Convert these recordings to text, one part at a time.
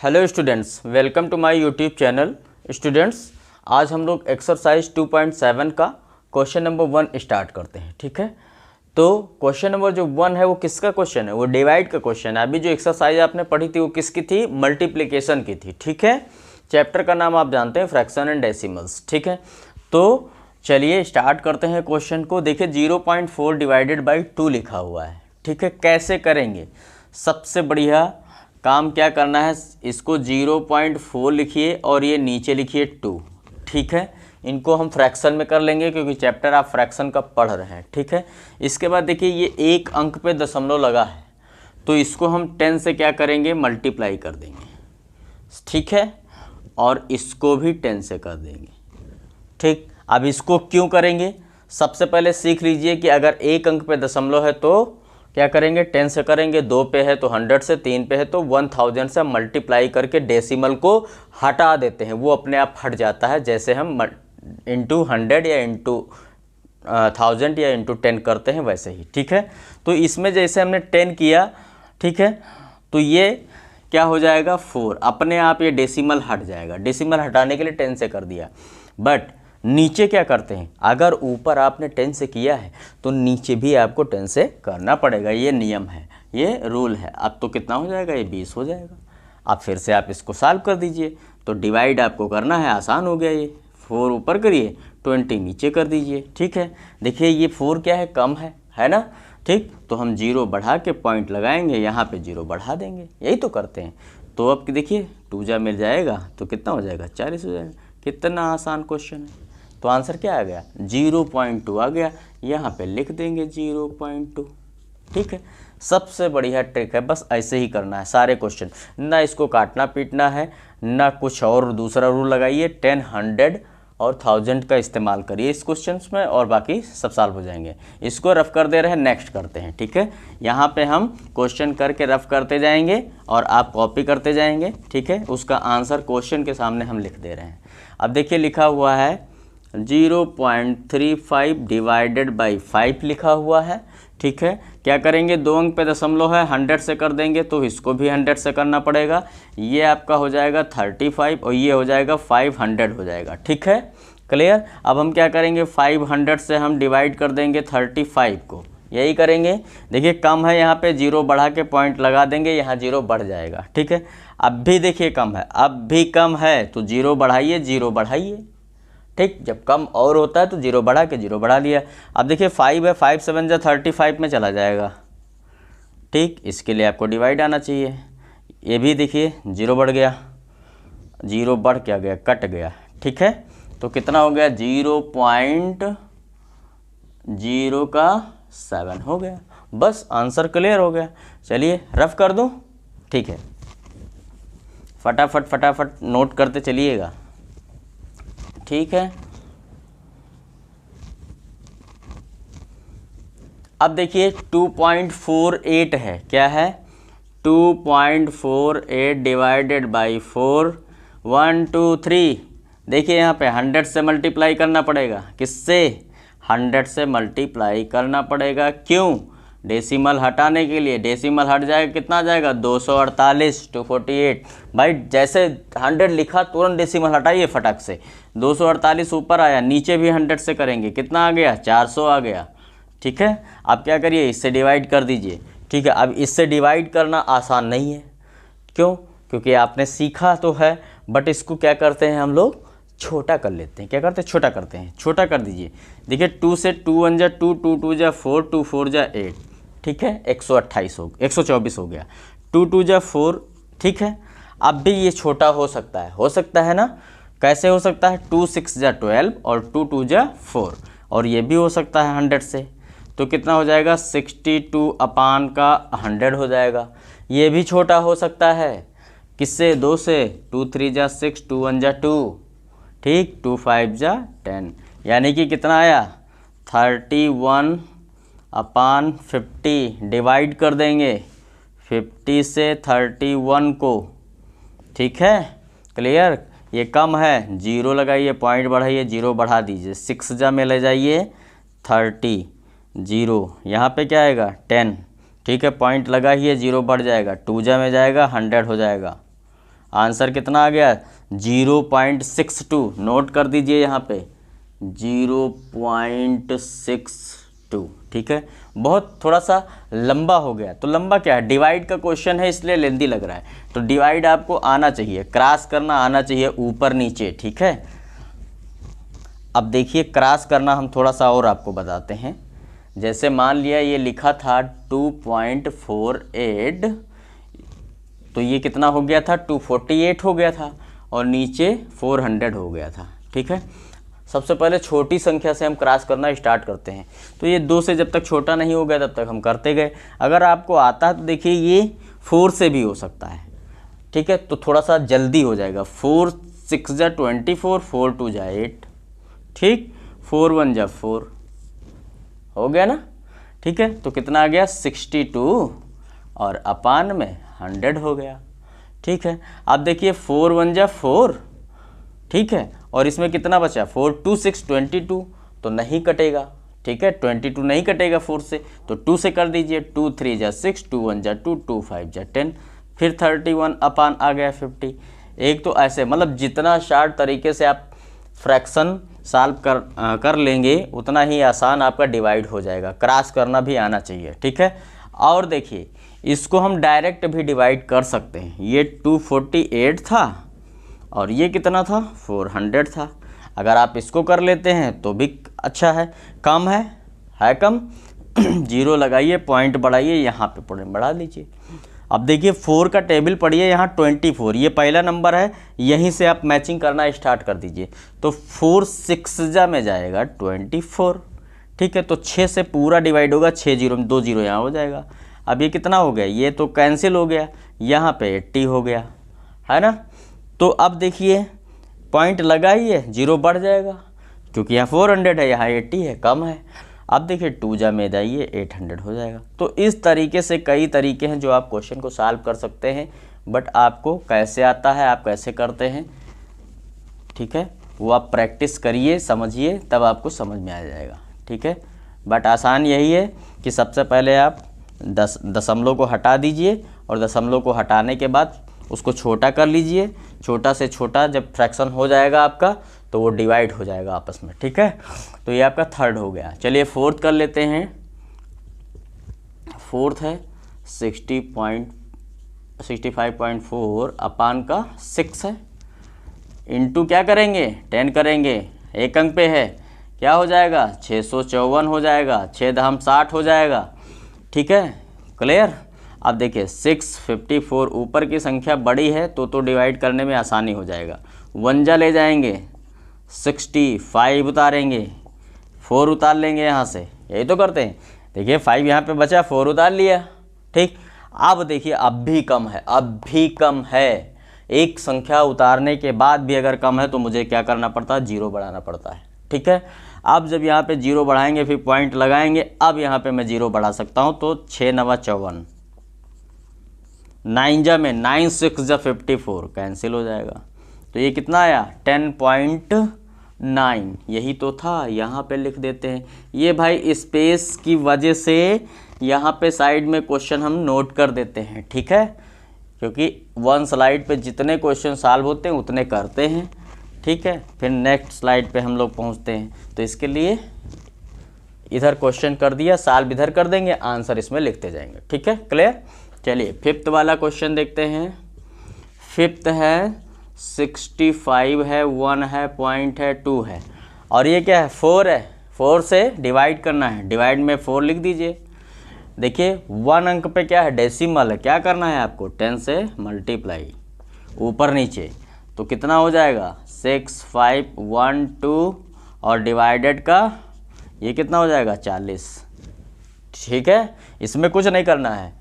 Hello students, welcome to my YouTube channel. Students, आज हम लोग एक्सरसाइज 2.7 का क्वेश्चन नंबर 1 स्टार्ट करते हैं। ठीक है, तो क्वेश्चन नंबर जो 1 है वो किसका क्वेश्चन है? वो डिवाइड का क्वेश्चन है। अभी जो एक्सरसाइज आपने पढ़ी थी वो किसकी थी? मल्टीप्लिकेशन की थी। ठीक है, चैप्टर का नाम आप जानते हैं फ्रैक्शन एंड डेसिमल्स। ठीक है, तो चलिए स्टार्ट करते हैं क्वेश्चन को। देखिए 0.4 डिवाइडेड बाई 2 लिखा हुआ है। ठीक है, कैसे करेंगे? सबसे बढ़िया काम क्या करना है, इसको 0.4 लिखिए और ये नीचे लिखिए 2। ठीक है, इनको हम फ्रैक्शन में कर लेंगे क्योंकि चैप्टर आप फ्रैक्शन का पढ़ रहे हैं। ठीक है, इसके बाद देखिए ये एक अंक पे दशमलव लगा है तो इसको हम 10 से क्या करेंगे? मल्टीप्लाई कर देंगे। ठीक है, और इसको भी 10 से कर देंगे। ठीक, अब इसको क्यों करेंगे? सबसे पहले सीख लीजिए कि अगर एक अंक पे दशमलव है तो क्या करेंगे? 10 से करेंगे, 2 पे है तो 100 से, 3 पे है तो 1000 से मल्टीप्लाई करके डेसिमल को हटा देते हैं। वो अपने आप हट जाता है, जैसे हम इंटू 100 या इंटू 1000 या इंटू 10 करते हैं वैसे ही। ठीक है, तो इसमें जैसे हमने 10 किया, ठीक है, तो ये क्या हो जाएगा? 4। अपने आप ये डेसिमल हट जाएगा। डेसिमल हटाने के लिए 10 से कर दिया। बट नीचे क्या करते हैं? अगर ऊपर आपने 10 से किया है तो नीचे भी आपको 10 से करना पड़ेगा। ये नियम है, ये रूल है। अब तो कितना हो जाएगा? ये 20 हो जाएगा। अब फिर से आप इसको सॉल्व कर दीजिए। तो डिवाइड आपको करना है, आसान हो गया। ये 4 ऊपर करिए, 20 नीचे कर दीजिए। ठीक है, देखिए ये 4 क्या है? कम है ना? ठीक, तो हम 0 बढ़ा के पॉइंट लगाएंगे, यहाँ पे 0 बढ़ा देंगे। यही तो करते हैं। तो अब देखिए 2 जा मिल जाएगा तो कितना हो जाएगा? 40 हो जाएगा। कितना आसान क्वेश्चन है। तो आंसर क्या आ गया? 0.2 आ गया। यहाँ पे लिख देंगे 0.2। ठीक है, सबसे बढ़िया ट्रिक है। बस ऐसे ही करना है सारे क्वेश्चन, ना इसको काटना पीटना है, ना कुछ और दूसरा रूल लगाइए। 10, 100 और 1000 का इस्तेमाल करिए इस क्वेश्चन में और बाकी सब सॉल्व हो जाएंगे। इसको रफ कर दे रहे हैं, नेक्स्ट करते हैं। ठीक है, यहाँ पे हम क्वेश्चन करके रफ करते जाएंगे और आप कॉपी करते जाएंगे। ठीक है, उसका आंसर क्वेश्चन के सामने हम लिख दे रहे हैं। अब देखिए लिखा हुआ है 0.35 डिवाइडेड बाई 5 लिखा हुआ है। ठीक है, क्या करेंगे? 2 अंक पे दशमलव है, 100 से कर देंगे तो इसको भी 100 से करना पड़ेगा। ये आपका हो जाएगा 35 और ये हो जाएगा 500 हो जाएगा। ठीक है, क्लियर? अब हम क्या करेंगे? 500 से हम डिवाइड कर देंगे 35 को। यही करेंगे। देखिए कम है, यहाँ पे 0 बढ़ा के पॉइंट लगा देंगे, यहाँ 0 बढ़ जाएगा। ठीक है, अब भी देखिए कम है, अब भी कम है तो 0 बढ़ाइए, 0 बढ़ाइए। ठीक, जब कम और होता है तो 0 बढ़ा के 0 बढ़ा लिया। अब देखिए 5 है, 5 7 जा 35 में चला जाएगा। ठीक, इसके लिए आपको डिवाइड आना चाहिए। ये भी देखिए 0 बढ़ गया, 0 बढ़ क्या गया? कट गया। ठीक है, तो कितना हो गया? 0.07 हो गया। बस आंसर क्लियर हो गया। चलिए रफ कर दूं? ठीक है, फटाफट फटाफट नोट करते चलिएगा। ठीक है, अब देखिए 2.48 है। क्या है? 2.48 डिवाइडेड बाई 4, 1 2 3। देखिए यहाँ पे 100 से मल्टीप्लाई करना पड़ेगा। किससे? 100 से मल्टीप्लाई करना पड़ेगा। क्यों? डेसिमल हटाने के लिए। डेसिमल हट जाएगा, कितना आ जाएगा? 248, 248। भाई जैसे 100 लिखा तुरंत डेसिमल हटाइए फटक से। 248 ऊपर आया, नीचे भी 100 से करेंगे, कितना आ गया? 400 आ गया। ठीक है, अब क्या करिए? इससे डिवाइड कर दीजिए। ठीक है, अब इससे डिवाइड करना आसान नहीं है। क्यों? क्योंकि आपने सीखा तो है, बट इसको क्या करते हैं हम लोग? छोटा कर लेते हैं। क्या करते हैं? छोटा करते हैं। छोटा कर दीजिए। देखिए 2 से 2 1 जा 2, 2 2 जा 4, 2 4 जा 8। ठीक है, 124 हो गया। 2 2 जा 4। ठीक है, अब भी ये छोटा हो सकता है ना? कैसे हो सकता है? 2 6 जा 12 और 2 2 जा 4। और ये भी हो सकता है 100 से। तो कितना हो जाएगा? 62 अपान का 100 हो जाएगा। ये भी छोटा हो सकता है। किससे? 2 से। 2 3 जा 6, 2 1 जा 2। ठीक, 2 5 जा 10, यानी कि कितना आया? 31 अपान 50। डिवाइड कर देंगे 50 से 31 को। ठीक है, क्लियर? ये कम है, 0 लगाइए, पॉइंट बढ़ाइए, 0 बढ़ा दीजिए। 6 जा में ले जाइए 30, 0 यहाँ पे क्या आएगा? 10। ठीक है, पॉइंट लगाइए, 0 बढ़ जाएगा। 2 जा में जाएगा 100 हो जाएगा। आंसर कितना आ गया 0.62, नोट कर दीजिए यहाँ पे 0.62, ठीक है। बहुत थोड़ा सा लंबा हो गया, तो लंबा क्या है, डिवाइड का क्वेश्चन है इसलिए लेंदी लग रहा है, तो डिवाइड आपको आना चाहिए, क्रॉस करना आना चाहिए ऊपर नीचे, ठीक है। अब देखिए क्रॉस करना हम थोड़ा सा और आपको बताते हैं। जैसे मान लिया ये लिखा था 2.48, तो ये कितना हो गया था 248 हो गया था, और नीचे 400 हो गया था, ठीक है। सबसे पहले छोटी संख्या से हम क्रॉस करना स्टार्ट करते हैं, तो ये 2 से जब तक छोटा नहीं हो गया तब तक हम करते गए। अगर आपको आता है तो देखिए ये 4 से भी हो सकता है, ठीक है, तो थोड़ा सा जल्दी हो जाएगा। 4 6 जा 24, 4 2 जा 8, ठीक, 4 1 जा 4 हो गया ना, ठीक है। तो कितना आ गया 62 और अपान में 100 हो गया, ठीक है। अब देखिए 4 1 जा 4, ठीक है, और इसमें कितना बचा 4 2 6 22, तो नहीं कटेगा, ठीक है, 22 नहीं कटेगा 4 से, तो 2 से कर दीजिए, 2 3 जा 6, 2 1 जा 2, 2 5 जा 10, फिर 31 अपान आ गया 50। एक तो ऐसे मतलब जितना शार्ट तरीके से आप फ्रैक्शन सॉल्व कर लेंगे उतना ही आसान आपका डिवाइड हो जाएगा। क्रॉस करना भी आना चाहिए, ठीक है। और देखिए इसको हम डायरेक्ट भी डिवाइड कर सकते हैं। ये 248 था और ये कितना था 400 था। अगर आप इसको कर लेते हैं तो भी अच्छा है, कम है कम जीरो लगाइए, पॉइंट बढ़ाइए, यहाँ पे पॉइंट बढ़ा लीजिए। अब देखिए 4 का टेबल पढ़िए, यहाँ 24, ये पहला नंबर है, यहीं से आप मैचिंग करना स्टार्ट कर दीजिए। तो 4 6 जा में जाएगा 24, ठीक है, तो 6 से पूरा डिवाइड होगा, 6 जीरो में 2 जीरो यहाँ हो जाएगा। अब ये कितना हो गया, ये तो कैंसिल हो गया, यहाँ पे 80 हो गया, है ना। तो अब देखिए पॉइंट लगाइए, जीरो बढ़ जाएगा क्योंकि यहाँ 400 है, यहाँ 80 है, कम है। अब देखिए 2 जा में जाइए 800 हो जाएगा। तो इस तरीके से कई तरीके हैं जो आप क्वेश्चन को सॉल्व कर सकते हैं, बट आपको कैसे आता है, आप कैसे करते हैं, ठीक है, वो आप प्रैक्टिस करिए, समझिए, तब आपको समझ में आ जाएगा, ठीक है। बट आसान यही है कि सबसे पहले आप दशमलव को हटा दीजिए, और दशमलव को हटाने के बाद उसको छोटा कर लीजिए। छोटा से छोटा जब फ्रैक्शन हो जाएगा आपका तो वो डिवाइड हो जाएगा आपस में, ठीक है। तो ये आपका थर्ड हो गया। चलिए फोर्थ कर लेते हैं। फोर्थ है 65.4 अपान का 6 है, इंटू क्या करेंगे 10 करेंगे, एक अंक पे है, क्या हो जाएगा 654 हो जाएगा, 6 दहम 60 हो जाएगा, ठीक है, क्लियर। अब देखिए 654 ऊपर की संख्या बड़ी है तो डिवाइड करने में आसानी हो जाएगा। 1 जा ले जाएंगे, 65 उतारेंगे, 4 उतार लेंगे यहाँ से, यही तो करते हैं। देखिए 5 यहाँ पे बचा, 4 उतार लिया, ठीक। अब देखिए अब भी कम है, अब भी कम है, एक संख्या उतारने के बाद भी अगर कम है तो मुझे क्या करना पड़ता है, जीरो बढ़ाना पड़ता है, ठीक है। अब जब यहाँ पे जीरो बढ़ाएंगे फिर पॉइंट लगाएंगे, अब यहाँ पे मैं जीरो बढ़ा सकता हूँ, तो 6 9 54, 9 जा में 9 6 जा 54 कैंसिल हो जाएगा, तो ये कितना आया 10.9, यही तो था, यहाँ पे लिख देते हैं। ये भाई स्पेस की वजह से यहाँ पे साइड में क्वेश्चन हम नोट कर देते हैं, ठीक है, क्योंकि वन स्लाइड पे जितने क्वेश्चन सॉल्व होते हैं उतने करते हैं, ठीक है। फिर नेक्स्ट स्लाइड पे हम लोग पहुँचते हैं, तो इसके लिए इधर क्वेश्चन कर दिया, सॉल्व इधर कर देंगे, आंसर इसमें लिखते जाएंगे, ठीक है, क्लियर। चलिए फिफ्थ वाला क्वेश्चन देखते हैं। फिफ्थ है 65 है, 1 है, पॉइंट है, 2 है, और ये क्या है 4 है, 4 से डिवाइड करना है, डिवाइड में 4 लिख दीजिए। देखिए 1 अंक पे क्या है डेसिमल है, क्या करना है आपको 10 से मल्टीप्लाई ऊपर नीचे, तो कितना हो जाएगा 6 5 1 2 और डिवाइडेड का ये कितना हो जाएगा 40, ठीक है। इसमें कुछ नहीं करना है,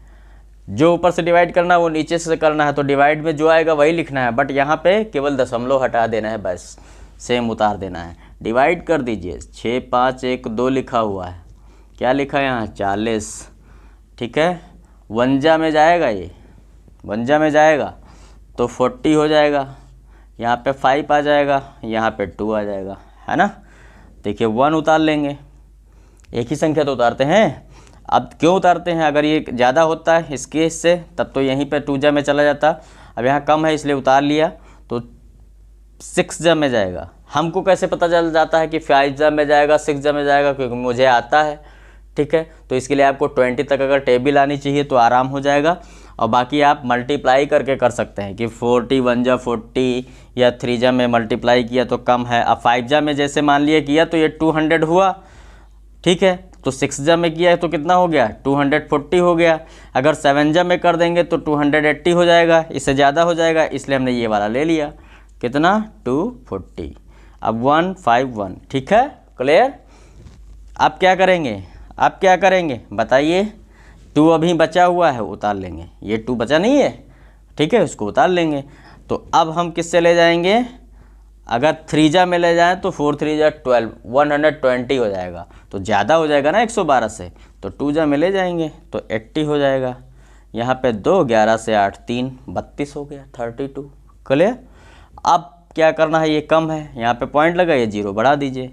जो ऊपर से डिवाइड करना है वो नीचे से करना है, तो डिवाइड में जो आएगा वही लिखना है, बट यहाँ पे केवल दशमलव हटा देना है, बस सेम उतार देना है। डिवाइड कर दीजिए, 6 5 1 2 लिखा हुआ है, क्या लिखा है यहाँ 40, ठीक है। 1 जा में जाएगा, ये 1 जा में जाएगा तो 40 हो जाएगा, यहाँ पे 5 आ जाएगा, यहाँ पे 2 आ जाएगा, है ना। देखिए 1 उतार लेंगे, एक ही संख्या तो उतारते हैं। अब क्यों उतारते हैं, अगर ये ज़्यादा होता है इसके इससे तब तो यहीं पे 2 जा में चला जाता, अब यहाँ कम है इसलिए उतार लिया तो 6 जा में जाएगा। हमको कैसे पता चल जाता है कि 5 जा में जाएगा 6 जा में जाएगा, क्योंकि मुझे आता है, ठीक है। तो इसके लिए आपको 20 तक अगर टेबल आनी चाहिए तो आराम हो जाएगा, और बाकी आप मल्टीप्लाई करके कर सकते हैं कि 40 1 जा 40 या 3 जा में मल्टीप्लाई किया तो कम है। अब 5 जा में जैसे मान लिया किया तो ये 200 हुआ, ठीक है। तो 6 जा में किया है तो कितना हो गया 240 हो गया। अगर 7 जा में कर देंगे तो 280 हो जाएगा, इससे ज़्यादा हो जाएगा, इसलिए हमने ये वाला ले लिया, कितना 240। अब 151, ठीक है, क्लियर। अब क्या करेंगे, अब क्या करेंगे बताइए, 2 अभी बचा हुआ है उतार लेंगे, ये 2 बचा नहीं है, ठीक है, उसको उतार लेंगे। तो अब हम किससे ले जाएंगे, अगर 3 जा में ले जाएं तो 4 3 जा 12, 120 हो जाएगा, तो ज़्यादा हो जाएगा ना 112 से, तो 2 जा में ले जाएंगे तो 80 हो जाएगा। यहाँ पे 2 11 से 8 3 32 हो गया 32, क्लियर। अब क्या करना है, ये कम है, यहाँ पे पॉइंट लगाइए, 0 बढ़ा दीजिए,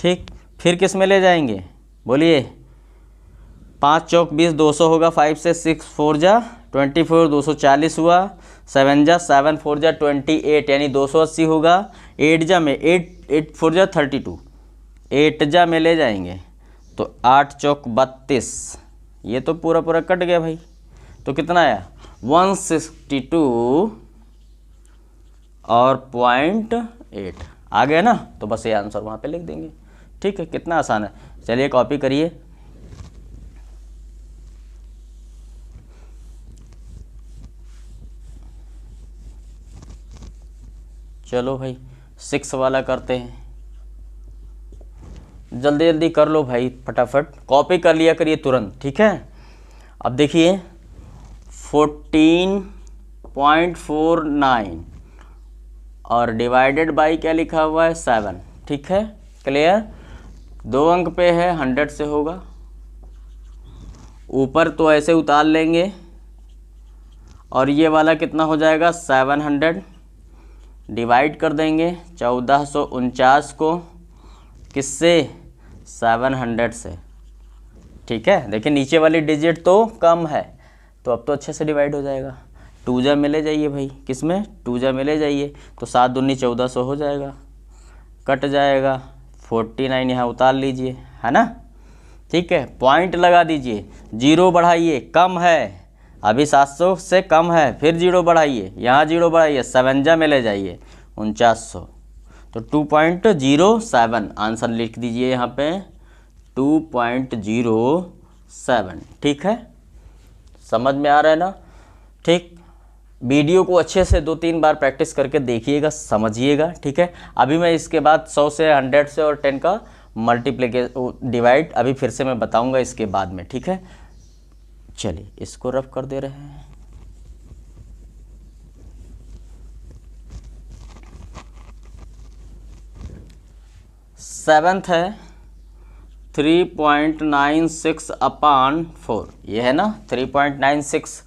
ठीक। फिर किस में ले जाएंगे बोलिए, 5 चौक 20 200 होगा, 5 से 6 4 जा 24 240 हुआ, 7 जा 7 4 जा 28 यानी 280 होगा। 8 जा में 8 4 जा 32, 8 जा में ले जाएंगे तो 8 चौक 32, ये तो पूरा पूरा कट गया भाई, तो कितना आया 162 और 0.8 आ गया ना, तो बस ये आंसर वहाँ पे लिख देंगे, ठीक है। कितना आसान है, चलिए कॉपी करिए। चलो भाई 6 वाला करते हैं, जल्दी जल्दी कर लो भाई, फटाफट कॉपी कर लिया करिए तुरंत, ठीक है। अब देखिए 14.49 और डिवाइडेड बाय क्या लिखा हुआ है 7, ठीक है, क्लियर। 2 अंक पे है, 100 से होगा, ऊपर तो ऐसे उतार लेंगे, और ये वाला कितना हो जाएगा 700, डिवाइड कर देंगे 1449 को किससे 700 से, ठीक है। देखिए नीचे वाली डिजिट तो कम है, तो अब तो अच्छे से डिवाइड हो जाएगा। 2 जा में ले जाइए भाई, किस में 2 जा में ले जाइए, तो 7 दूनी 1400 हो जाएगा, कट जाएगा 49 यहाँ उतार लीजिए, है ना, ठीक है। पॉइंट लगा दीजिए, 0 बढ़ाइए, कम है, अभी 700 से कम है, फिर 0 बढ़ाइए, यहाँ 0 बढ़ाइए, 7 जा में ले जाइए 4900, तो 2.07 आंसर लिख दीजिए यहाँ पे 2.07, ठीक है। समझ में आ रहा है ना, ठीक। वीडियो को अच्छे से 2-3 बार प्रैक्टिस करके देखिएगा, समझिएगा, ठीक है। अभी मैं इसके बाद 100 से 100 से और 10 का मल्टीप्लिकेशन डिवाइड अभी फिर से मैं बताऊंगा इसके बाद में, ठीक है। चलिए इसको रफ कर दे रहे हैं, सेवन्थ है 3.96 अपान 4, ये है ना 3.96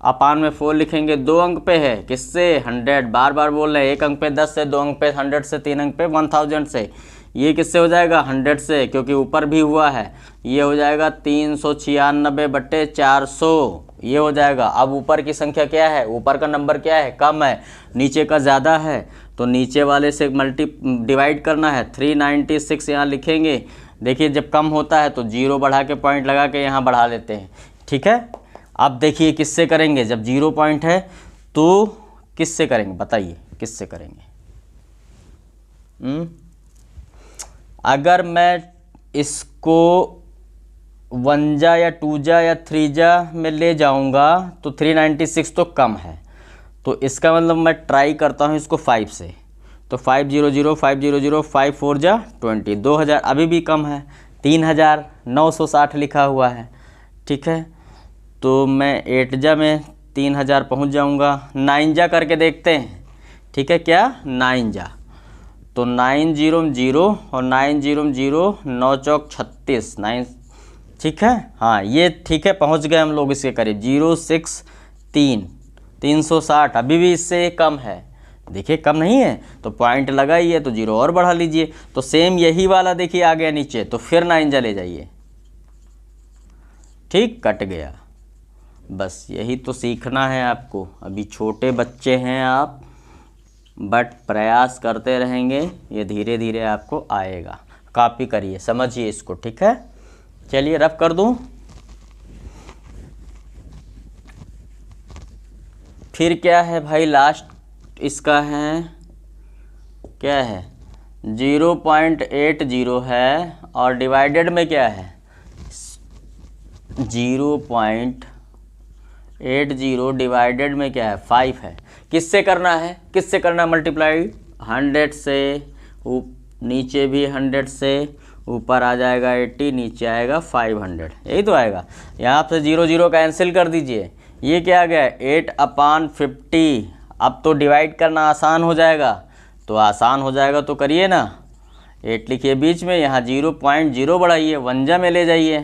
अपान में 4 लिखेंगे, 2 अंक पे है, किससे 100, बार बार बोल रहे हैं, 1 अंक पे 10 से, 2 अंक पे 100 से, 3 अंक पे 1000 से, ये किससे हो जाएगा 100 से, क्योंकि ऊपर भी हुआ है, ये हो जाएगा 396/400, ये हो जाएगा। अब ऊपर की संख्या क्या है, ऊपर का नंबर क्या है, कम है, नीचे का ज़्यादा है, तो नीचे वाले से डिवाइड करना है, 396 यहाँ लिखेंगे। देखिए जब कम होता है तो 0 बढ़ा के पॉइंट लगा के यहाँ बढ़ा लेते हैं, ठीक है। अब देखिए किससे करेंगे, जब 0 पॉइंट है तो किससे करेंगे बताइए, किससे करेंगे। अगर मैं इसको 1 जा या 2 जा या 3 जा में ले जाऊंगा तो 396 तो कम है, तो इसका मतलब मैं ट्राई करता हूँ इसको 5 से, तो 500 500 5 4 जा 20, 2000 अभी भी कम है, 3960 लिखा हुआ है, ठीक है। तो मैं 8 जा में 3000 पहुँच जाऊँगा, 9 जा करके देखते हैं, ठीक है, क्या 9 जा, तो 900 और 900 9 चौक 36 9, ठीक है, हाँ ये ठीक है, पहुंच गए हम लोग इसके करीब, 063 अभी भी इससे कम है, देखिए कम नहीं है, तो पॉइंट लगाइए तो 0 और बढ़ा लीजिए, तो सेम यही वाला देखिए आ गया नीचे, तो फिर 9 जा ले जाइए, ठीक, कट गया। बस यही तो सीखना है आपको। अभी छोटे बच्चे हैं आप, बट प्रयास करते रहेंगे, ये धीरे धीरे आपको आएगा। कॉपी करिए, समझिए इसको, ठीक है। चलिए रफ कर दूं। फिर क्या है भाई, लास्ट इसका है, क्या है 0.80 है, और डिवाइडेड में क्या है 0.80 डिवाइडेड में क्या है 5 है। किससे करना है, किससे करना है मल्टीप्लाई, 100 से, नीचे भी 100 से, ऊपर आ जाएगा 80, नीचे आएगा 500, यही तो आएगा। यहाँ से 0 कैंसिल कर दीजिए, ये क्या आ गया 8/50। अब तो डिवाइड करना आसान हो जाएगा, तो आसान हो जाएगा तो करिए ना। 8 लिखिए बीच में, यहाँ 0.0 बढ़ाइए, 1 में ले जाइए,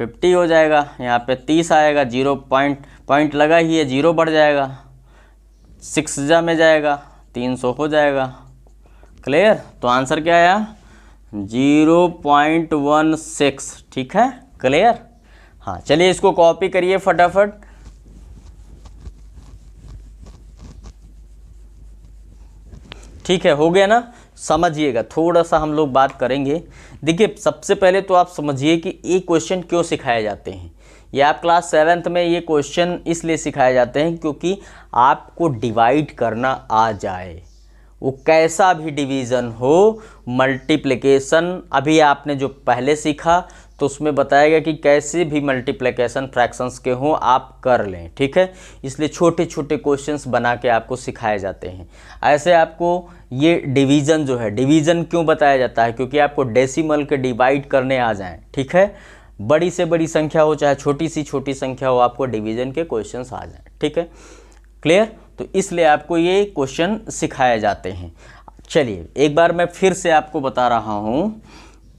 50 हो जाएगा। यहाँ पे 30 आएगा, 0 पॉइंट लगाइए, 0 बढ़ जाएगा, 6 में जाएगा, 300 हो जाएगा। क्लियर, तो आंसर क्या आया 0.16, ठीक है, क्लियर। हाँ चलिए इसको कॉपी करिए फटाफट। ठीक है, हो गया ना। समझिएगा, थोड़ा सा हम लोग बात करेंगे। देखिए सबसे पहले तो आप समझिए कि ये क्वेश्चन क्यों सिखाए जाते हैं। ये आप क्लास 7th में ये क्वेश्चन इसलिए सिखाए जाते हैं क्योंकि आपको डिवाइड करना आ जाए, वो कैसा भी डिवीज़न हो, मल्टीप्लिकेशन अभी आपने जो पहले सीखा तो उसमें बताया गया कि कैसे भी मल्टीप्लिकेशन फ्रैक्शंस के हों आप कर लें, ठीक है। इसलिए छोटे छोटे क्वेश्चंस बना के आपको सिखाए जाते हैं। ऐसे आपको ये डिवीज़न जो है, डिवीज़न क्यों बताया जाता है, क्योंकि आपको डेसिमल के डिवाइड करने आ जाएं, ठीक है। बड़ी से बड़ी संख्या हो चाहे छोटी संख्या हो, आपको डिवीज़न के क्वेश्चंस आ जाएं, ठीक है, क्लियर। तो इसलिए आपको ये क्वेश्चन सिखाए जाते हैं। चलिए एक बार मैं फिर से आपको बता रहा हूँ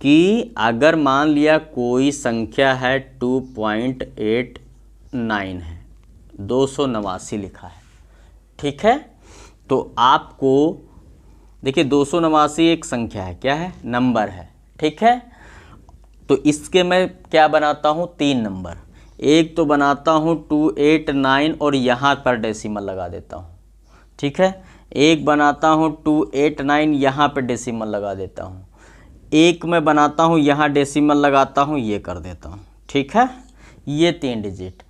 कि अगर मान लिया कोई संख्या है 2.89 है, 289 लिखा है, ठीक है। तो आपको देखिए 289 एक संख्या है, क्या है, नंबर है, ठीक है। तो इसके मैं क्या बनाता हूँ, 3 नंबर। एक तो बनाता हूँ 289 और यहाँ पर डेसिमल लगा देता हूँ, ठीक है। एक बनाता हूँ 289, यहाँ पर डेसिमल लगा देता हूँ। एक मैं बनाता हूँ यहाँ डेसिमल लगाता हूँ, ये कर देता हूँ, ठीक है। ये 3 डिजिट।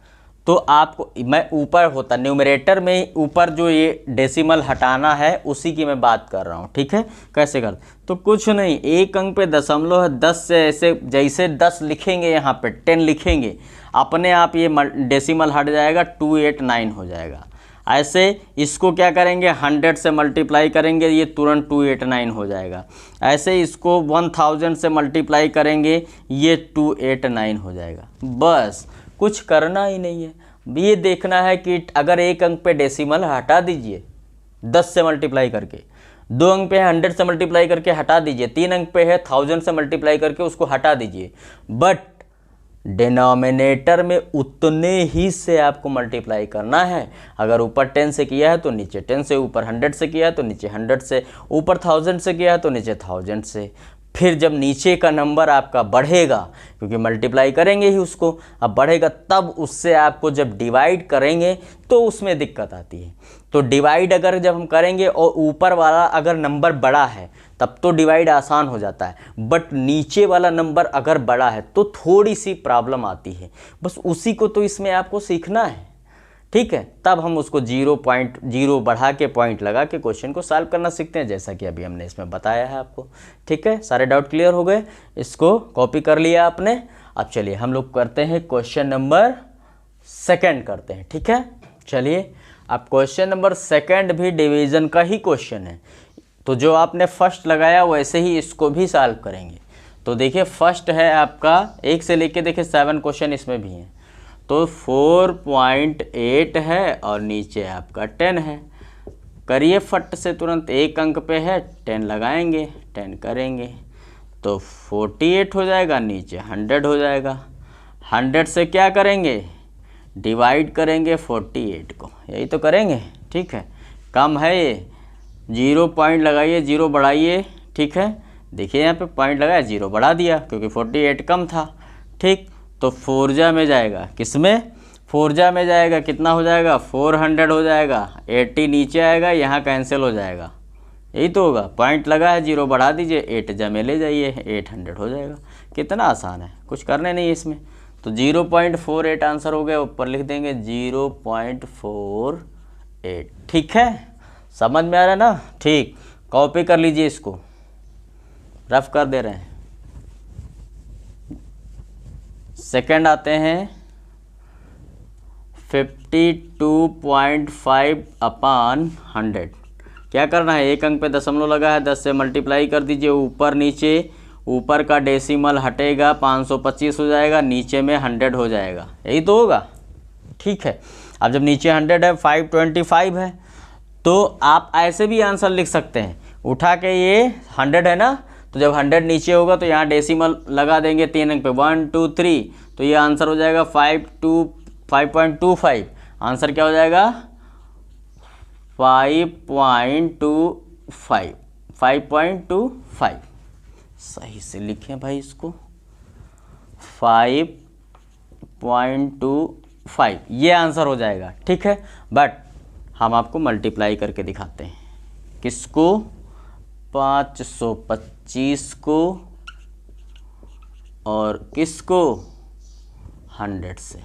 तो आपको मैं ऊपर होता न्यूमरेटर में ऊपर जो ये डेसिमल हटाना है उसी की मैं बात कर रहा हूँ, ठीक है। कैसे कर, तो कुछ नहीं, एक अंक पे दशमलव है, 10 से ऐसे जैसे 10 लिखेंगे यहाँ पे 10 लिखेंगे, अपने आप ये डेसिमल हट जाएगा, 289 हो जाएगा। ऐसे इसको क्या करेंगे 100 से मल्टीप्लाई करेंगे, ये तुरंत 289 हो जाएगा। ऐसे इसको 1000 से मल्टीप्लाई करेंगे, ये 289 हो जाएगा। बस कुछ करना ही नहीं है, ये देखना है कि अगर एक अंक पे डेसिमल हटा दीजिए 10 से मल्टीप्लाई करके, 2 अंक पे है 100 से मल्टीप्लाई करके हटा दीजिए, 3 अंक पे है 1000 से मल्टीप्लाई करके उसको हटा दीजिए, बट डिनोमिनेटर में उतने ही से आपको मल्टीप्लाई करना है। अगर ऊपर 10 से किया है तो नीचे 10 से, ऊपर 100 से किया है तो नीचे 100 से, ऊपर 1000 से किया है तो नीचे 1000 से। फिर जब नीचे का नंबर आपका बढ़ेगा, क्योंकि मल्टीप्लाई करेंगे ही उसको, अब बढ़ेगा, तब उससे आपको जब डिवाइड करेंगे तो उसमें दिक्कत आती है। तो डिवाइड अगर जब हम करेंगे और ऊपर वाला अगर नंबर बड़ा है तब तो डिवाइड आसान हो जाता है, बट नीचे वाला नंबर अगर बड़ा है तो थोड़ी सी प्रॉब्लम आती है। बस उसी को तो इसमें आपको सीखना है, ठीक है। तब हम उसको 0.0 बढ़ा के पॉइंट लगा के क्वेश्चन को सॉल्व करना सीखते हैं, जैसा कि अभी हमने इसमें बताया है आपको, ठीक है। सारे डाउट क्लियर हो गए, इसको कॉपी कर लिया आपने। अब चलिए हम लोग करते हैं क्वेश्चन नंबर 2 करते हैं, ठीक है। चलिए अब क्वेश्चन नंबर 2 भी डिवीज़न का ही क्वेश्चन है, तो जो आपने फर्स्ट लगाया वैसे ही इसको भी सॉल्व करेंगे। तो देखिए फर्स्ट है आपका 1 से लेके देखिए 7 क्वेश्चन इसमें भी हैं। तो 4.8 है और नीचे आपका 10 है। करिए फट से तुरंत, एक अंक पे है 10 लगाएंगे, 10 करेंगे तो 48 हो जाएगा, नीचे 100 हो जाएगा। 100 से क्या करेंगे, डिवाइड करेंगे 48 को, यही तो करेंगे, ठीक है। कम है ये, 0 पॉइंट लगाइए, 0 बढ़ाइए, ठीक है। देखिए यहाँ पे पॉइंट लगाया, 0 बढ़ा दिया क्योंकि 48 कम था, ठीक। तो तो फोरजा में जाएगा, किसमें, फोरजा में जाएगा, कितना हो जाएगा 400 हो जाएगा, 80 नीचे आएगा, यहाँ कैंसिल हो जाएगा, यही तो होगा। पॉइंट लगा है, 0 बढ़ा दीजिए, 8 जा में ले जाइए, 800 हो जाएगा। कितना आसान है, कुछ करने नहीं है इसमें। तो 0.48 आंसर हो गया, ऊपर लिख देंगे 0.48। ठीक है, समझ में आ रहा है ना, ठीक। कॉपी कर लीजिए, इसको रफ कर दे रहे हैं। सेकंड आते हैं 52.5 अपान 100। क्या करना है, एक अंक पे दशमलव लगा है, 10 से मल्टीप्लाई कर दीजिए, ऊपर नीचे, ऊपर का डेसिमल हटेगा, 525 हो जाएगा, नीचे में 100 हो जाएगा, यही तो होगा। ठीक है, अब जब नीचे 100 है, 525 है, तो आप ऐसे भी आंसर लिख सकते हैं, उठा के ये 100 है ना, तो जब 100 नीचे होगा तो यहाँ डेसिमल लगा देंगे 3 अंक पे, 1 2 3, तो ये आंसर हो जाएगा 5.25। आंसर क्या हो जाएगा 5.25। सही से लिखें भाई इसको, 5.25 ये आंसर हो जाएगा। ठीक है, बट हम आपको मल्टीप्लाई करके दिखाते हैं, किसको, 525 को, और किसको, 100 से।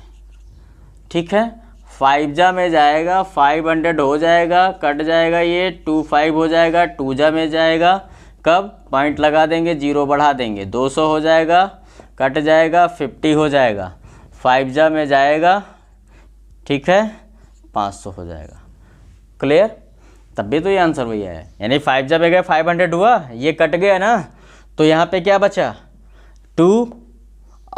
ठीक है, 5 जा में जाएगा, 500 हो जाएगा, कट जाएगा, ये 25 हो जाएगा, 2 जा में जाएगा, कब, पॉइंट लगा देंगे, 0 बढ़ा देंगे, 200 हो जाएगा, कट जाएगा, 50 हो जाएगा, 5 जा में जाएगा, ठीक है, 500 हो जाएगा। क्लियर, तब भी तो ये आंसर वही है, यानी 5 जा में गए 500 हुआ, ये कट गया ना, तो यहाँ पे क्या बचा 2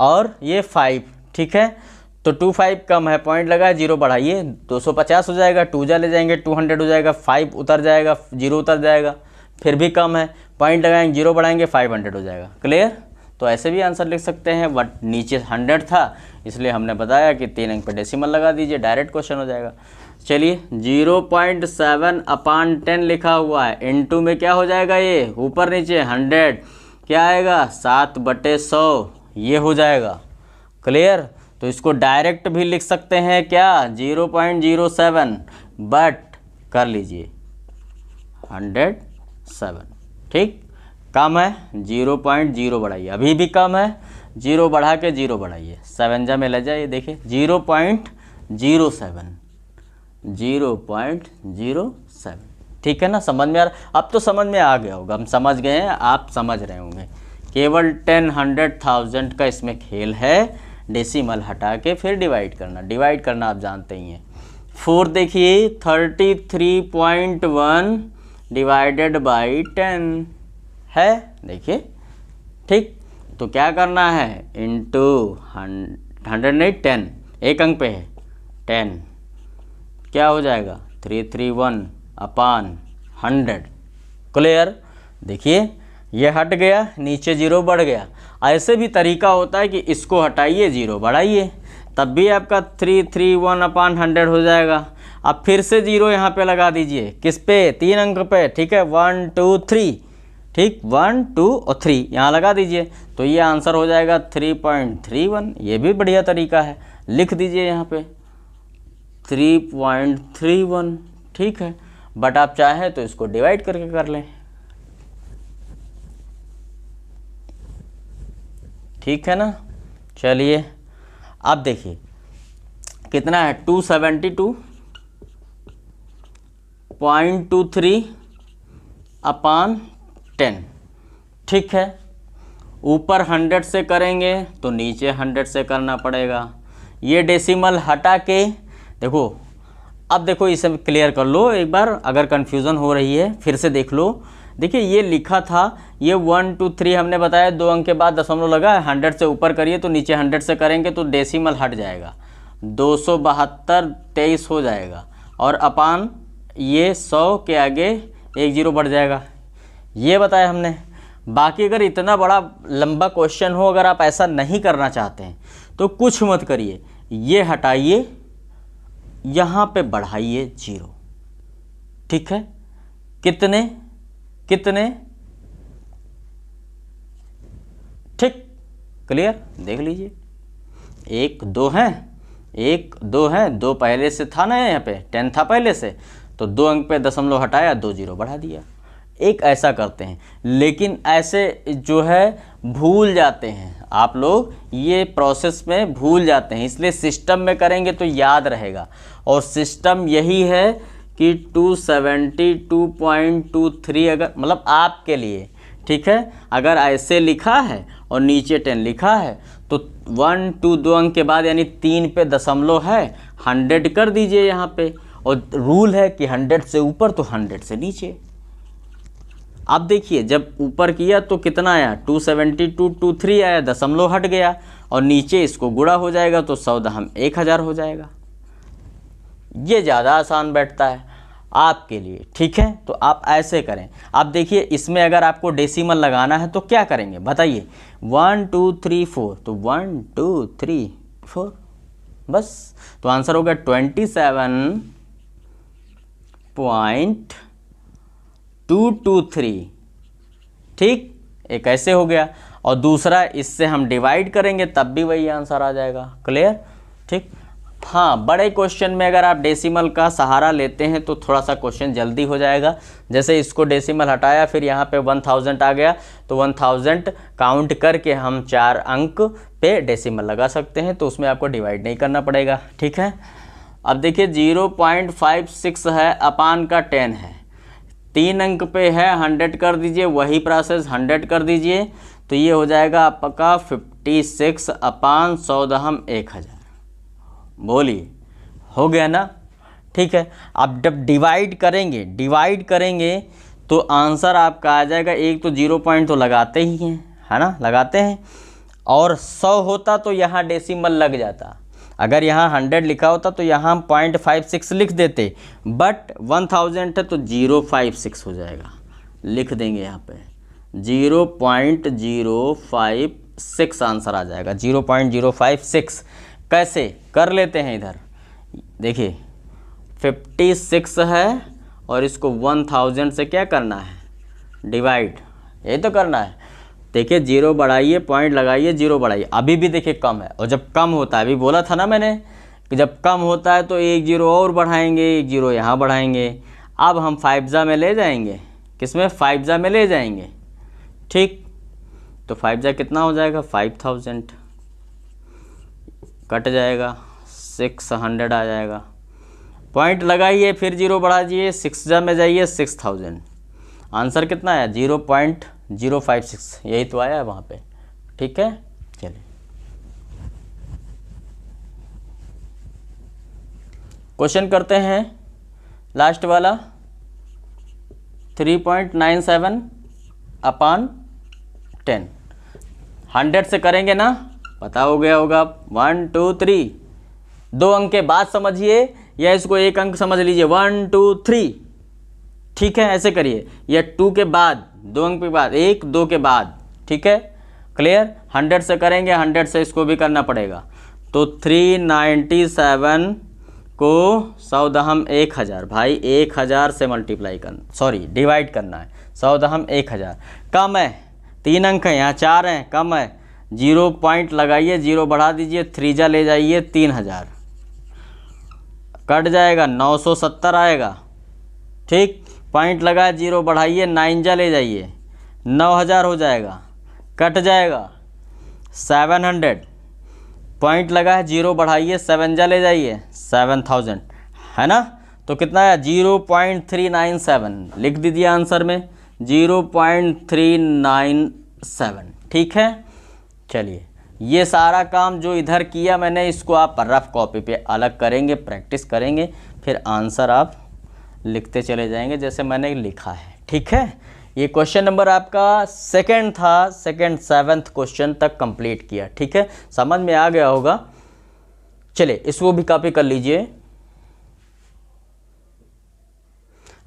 और ये 5। ठीक है, तो 25 कम है, पॉइंट लगा है, 0 बढ़ाइए, 250 हो जाएगा, 2 जा ले जाएंगे, 200 हो जाएगा, 5 उतर जाएगा, 0 उतर जाएगा, फिर भी कम है, पॉइंट लगाएंगे, 0 बढ़ाएंगे, 500 हो जाएगा। क्लियर, तो ऐसे भी आंसर लिख सकते हैं, बट नीचे 100 था इसलिए हमने बताया कि 3 अंक पे डेसिमल लगा दीजिए, डायरेक्ट क्वेश्चन हो जाएगा। चलिए 0.7 अपान 10 लिखा हुआ है, इनटू में क्या हो जाएगा, ये ऊपर नीचे 100, क्या आएगा 7/100, ये हो जाएगा। क्लियर, तो इसको डायरेक्ट भी लिख सकते हैं क्या, 0.07, बट कर लीजिए 107। ठीक, कम है, 0.0 बढ़ाइए, अभी भी कम है, 0 बढ़ा के 0 बढ़ाइए, 7 जा में ले जाइए, देखिए 0.07। ठीक है ना, समझ में आ रहा, अब तो समझ में आ गया होगा, हम समझ गए हैं, आप समझ रहे होंगे। केवल 10, 100, 1000 का इसमें खेल है, डेसिमल हटा के फिर डिवाइड करना आप जानते ही हैं। 4 देखिए 33.1 डिवाइडेड बाई 10 है, देखिए। ठीक, तो क्या करना है, इंटू 100 नहीं 10, एक अंक पे है 10, क्या हो जाएगा 331 अपान 100। क्लियर, देखिए ये हट गया, नीचे 0 बढ़ गया। ऐसे भी तरीका होता है कि इसको हटाइए, 0 बढ़ाइए, तब भी आपका 331 अपान 100 हो जाएगा। अब फिर से 0 यहाँ पे लगा दीजिए, किस पे, 3 अंक पे। ठीक है, 1 2 3, ठीक, 1 2 और 3 यहाँ लगा दीजिए, तो ये आंसर हो जाएगा 3.31। ये भी बढ़िया तरीका है, लिख दीजिए यहाँ पे 3.31। ठीक है, बट आप चाहें तो इसको डिवाइड करके कर लें। ठीक है ना, चलिए अब देखिए कितना है, 272.23 अपान 10। ठीक है, ऊपर 100 से करेंगे तो नीचे 100 से करना पड़ेगा। ये डेसिमल हटा के देखो, अब देखो इसे क्लियर कर लो एक बार, अगर कन्फ्यूज़न हो रही है फिर से देख लो। देखिए ये लिखा था, ये 1 2 3 हमने बताया, 2 अंक के बाद दशमलव लगा है, 100 से ऊपर करिए तो नीचे 100 से करेंगे तो डेसिमल हट जाएगा, 272.23 हो जाएगा, और अपान ये 100 के आगे 1 0 बढ़ जाएगा, ये बताया हमने। बाकी अगर इतना बड़ा लंबा क्वेश्चन हो, अगर आप ऐसा नहीं करना चाहते हैं तो कुछ मत करिए, ये हटाइए, यहाँ पे बढ़ाइए 0। ठीक है, कितने कितने, ठीक, क्लियर, देख लीजिए 1 2 हैं, 1 2 हैं, 2 पहले से था ना, यहाँ पे 10 था पहले से, तो 2 अंक पे दशमलव हटाया, 2 जीरो बढ़ा दिया। एक ऐसा करते हैं, लेकिन ऐसे जो है भूल जाते हैं आप लोग, ये प्रोसेस में भूल जाते हैं, इसलिए सिस्टम में करेंगे तो याद रहेगा। और सिस्टम यही है कि 272.23 अगर मतलब आपके लिए, ठीक है, अगर ऐसे लिखा है और नीचे 10 लिखा है तो 1 2 2 अंक के बाद यानी 3 पे दशमलव है, 100 कर दीजिए यहाँ पे। और रूल है कि 100 से ऊपर तो 100 से नीचे। अब देखिए जब ऊपर किया तो कितना आया, 272.23 आया, दशमलव हट गया, और नीचे इसको गुणा हो जाएगा तो 1000 हो जाएगा। ये ज़्यादा आसान बैठता है आपके लिए, ठीक है। तो आप ऐसे करें। आप देखिए इसमें अगर आपको डेसिमल लगाना है तो क्या करेंगे बताइए, 1 2 3 4, तो 1 2 3 4 बस, तो आंसर होगा 27.223, ठीक। एक ऐसे हो गया, और दूसरा इससे हम डिवाइड करेंगे तब भी वही आंसर आ जाएगा। क्लियर, ठीक। हाँ, बड़े क्वेश्चन में अगर आप डेसिमल का सहारा लेते हैं तो थोड़ा सा क्वेश्चन जल्दी हो जाएगा। जैसे इसको डेसिमल हटाया, फिर यहाँ पे 1000 आ गया, तो 1000 काउंट करके हम 4 अंक पे डेसिमल लगा सकते हैं, तो उसमें आपको डिवाइड नहीं करना पड़ेगा, ठीक है। अब देखिए 0.56 है, अपान का 10 है, 3 अंक पे है, 100 कर दीजिए, वही प्रोसेस 100 कर दीजिए, तो ये हो जाएगा आपका 56 अपान 1000। बोलिए, हो गया ना, ठीक है। अब जब डिवाइड करेंगे तो आंसर आपका आ जाएगा, एक तो 0 पॉइंट तो लगाते ही हैं, है ना, लगाते हैं, और 100 होता तो यहाँ डेसिमल लग जाता। अगर यहाँ 100 लिखा होता तो यहाँ हम 0.56 लिख देते, बट 1000 है तो 056 हो जाएगा, लिख देंगे यहाँ पे 0.056 आंसर आ जाएगा, 0.056। कैसे कर लेते हैं, इधर देखिए 56 है और इसको 1000 से क्या करना है, डिवाइड, ये तो करना है। देखिए 0 बढ़ाइए, पॉइंट लगाइए, 0 बढ़ाइए, अभी भी देखिए कम है, और जब कम होता है, अभी बोला था ना मैंने कि जब कम होता है तो 1 0 और बढ़ाएंगे, 1 0 यहाँ बढ़ाएंगे। अब हम 5 में ले जाएंगे, किसमें, 5 में ले जाएंगे, ठीक। तो 5 कितना हो जाएगा, 5000 कट जाएगा, 600 आ जाएगा, पॉइंट लगाइए, फिर 0 बढ़ा दीजिए, 6 में जाइए, 6000। आंसर कितना आया, 0.056, यही तो आया है वहाँ पे, ठीक है। चलिए क्वेश्चन करते हैं, लास्ट वाला 3.97 अपान 10, 100 से करेंगे ना, पता हो गया होगा। 1 2 3, 2 अंक के बाद समझिए, या इसको 1 अंक समझ लीजिए, 1 2 3, ठीक है, ऐसे करिए, या 2 के बाद, 2 अंक के बाद, 1 2 के बाद, ठीक है। क्लियर, 100 से करेंगे, 100 से इसको भी करना पड़ेगा, तो 397 को 1000 भाई 1000 से मल्टीप्लाई करना, सॉरी डिवाइड करना है, 1000 कम है, 3 अंक है, यहाँ 4 हैं, कम है, 0 पॉइंट लगाइए, 0 बढ़ा दीजिए, 3 ले जाइए, 3000 कट जाएगा, 970 आएगा, ठीक। पॉइंट लगाए, 0 बढ़ाइए, 9 ले जाइए, 9000 हो जाएगा, कट जाएगा 700, पॉइंट लगा है, 0 बढ़ाइए, 7 ले जाइए, 7000, है ना। तो कितना आया, 0.397, लिख दीजिए आंसर में 0.397, ठीक है। चलिए ये सारा काम जो इधर किया मैंने, इसको आप रफ कॉपी पे अलग करेंगे, प्रैक्टिस करेंगे, फिर आंसर आप लिखते चले जाएंगे जैसे मैंने लिखा है, ठीक है। ये क्वेश्चन नंबर आपका सेकंड था, सेकंड 7th क्वेश्चन तक कंप्लीट किया, ठीक है, समझ में आ गया होगा। चलिए इसको भी कॉपी कर लीजिए।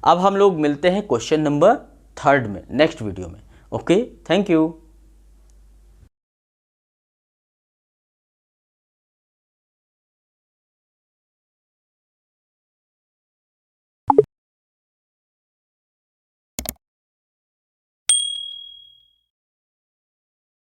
अब हम लोग मिलते हैं क्वेश्चन नंबर 3rd में नेक्स्ट वीडियो में। Okay, thank you.